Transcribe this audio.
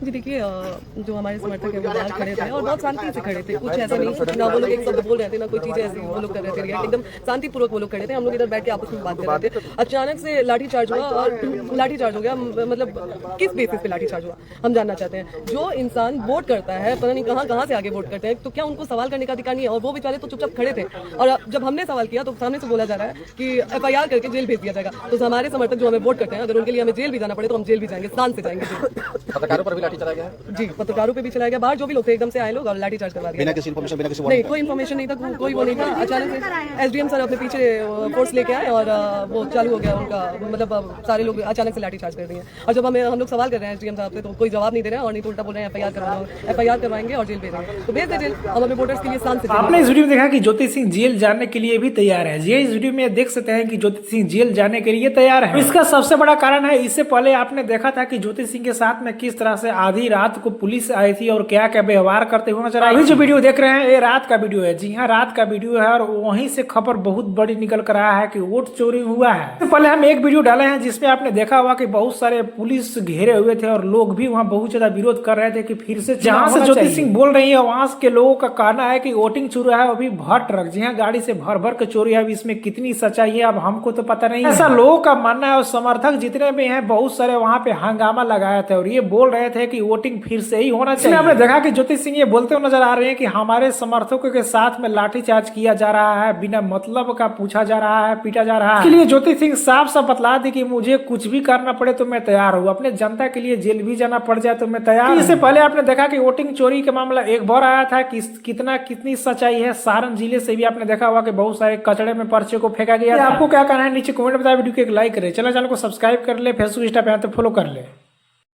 जी देखिए, जो हमारे समर्थक है वो बाहर खड़े थे और बहुत शांति से खड़े थे। कुछ ऐसा नहीं, ना वो लोग एक शब्द बोल रहे थे, ना कोई चीजें ऐसी वो लोग कर रहे थे रिएक्ट। एकदम शांतिपूर्वक वो लोग खड़े थे। हम लोग इधर बैठ के आपस में बात कर रहे थे। अचानक से लाठी चार्ज हुआ और लाठी चार्ज हो गया। मतलब किस बेसिस पे लाठी चार्ज हुआ हम जानना चाहते हैं। जो इंसान वोट करता है, पता नहीं कहाँ कहाँ से आगे वोट करते हैं, तो क्या उनको सवाल करने का अधिकार नहीं है? और वो बेचारे तो चुपचाप खड़े थे। और जब हमने सवाल किया तो सामने से बोला जा रहा है कि FIR करके जेल भेज दिया जाएगा। तो हमारे समर्थक जो हमें वोट करते हैं, अगर उनके लिए हमें जेल भी जाना पड़े तो हम जेल भी जाएंगे, शान से जाएंगे जेल। पत्रकारों पर भी लाठी चला गया है? जी, पत्रकारों पे भी चलाया गया। बाहर जो भी लोग थे एकदम से आए लोग और लाठी चार्ज करवा दिया। बिना किसी इन्फॉर्मेशन, बिना किसी नहीं, कोई इन्फॉर्मेशन नहीं था, कोई वो नहीं था। अचानक से SDM सर अपने पीछे फोर्स लेके आए और वो चालू हो गया उनका। मतलब सारे लोग अचानक से लाठी चार्ज कर दिए। और जब हम लोग सवाल कर रहे हैं SDM साहब से तो कोई जवाब नहीं दे रहे हैं और नहीं तो उल्टा बोल रहे हैं FIR करवाएंगे और जेल भेजेंगे। तो भेज दे जेल। हम अपने वोटर्स के लिए शांत से। आपने इस वीडियो में देखा कि ज्योति सिंह जेल जाने के लिए भी तैयार है। ये इस वीडियो में देख सकते हैं कि ज्योति सिंह जेल जाने के लिए तैयार है। इसका सबसे बड़ा कारण है, इससे पहले आपने देखा था कि ज्योति सिंह के साथ में किस तरह से आधी रात को पुलिस आई थी और क्या क्या व्यवहार करते हुए नजर आए। अभी जो वीडियो देख रहे हैं ये रात का वीडियो है। जी हाँ, रात का वीडियो है और वहीं से खबर बहुत बड़ी निकल कर आया है कि वोट चोरी हुआ है। तो पहले हम एक वीडियो डाले हैं जिसमें आपने देखा हुआ कि बहुत सारे पुलिस घेरे हुए थे और लोग भी वहाँ बहुत ज्यादा विरोध कर रहे थे कि फिर से जहाँ से ज्योति सिंह बोल रही है वहां के लोगों का कहना है कि वोटिंग चोरी है अभी भर ट्रक। जी हाँ, गाड़ी से भर भर के चोरी है। इसमें कितनी सच्चाई है अब हमको तो पता नहीं। ऐसा लोगों का मानना है और समर्थक जितने भी हैं बहुत सारे वहाँ पे हंगामा लगाए थे और ये बोल रहे थे कि वोटिंग फिर से ही होना चाहिए। आपने देखा कि ज्योति सिंह ये बोलते हुए नजर आ रहे हैं कि हमारे समर्थकों के साथ में लाठीचार्ज किया जा रहा है, बिना मतलब का पूछा जा रहा है, पीटा जा रहा है। इसके लिए ज्योति सिंह साफ साफ बतला दी कि मुझे कुछ भी करना पड़े तो मैं तैयार हूँ, अपने जनता के लिए जेल भी जाना पड़ जाए तो मैं तैयार हूं। इससे पहले आपने देखा कि वोटिंग चोरी का मामला एक बार आया था कि कितनी सच्चाई है। सारण जिले से भी आपने देखा हुआ कि बहुत सारे कचड़े में पर्चे को फेंका गया। आपको क्या कहना है नीचे कमेंट बताए। वीडियो को एक लाइक करें, चैनल को सब्सक्राइब कर ले, फेसबुक इंस्टा पे फॉलो कर ले।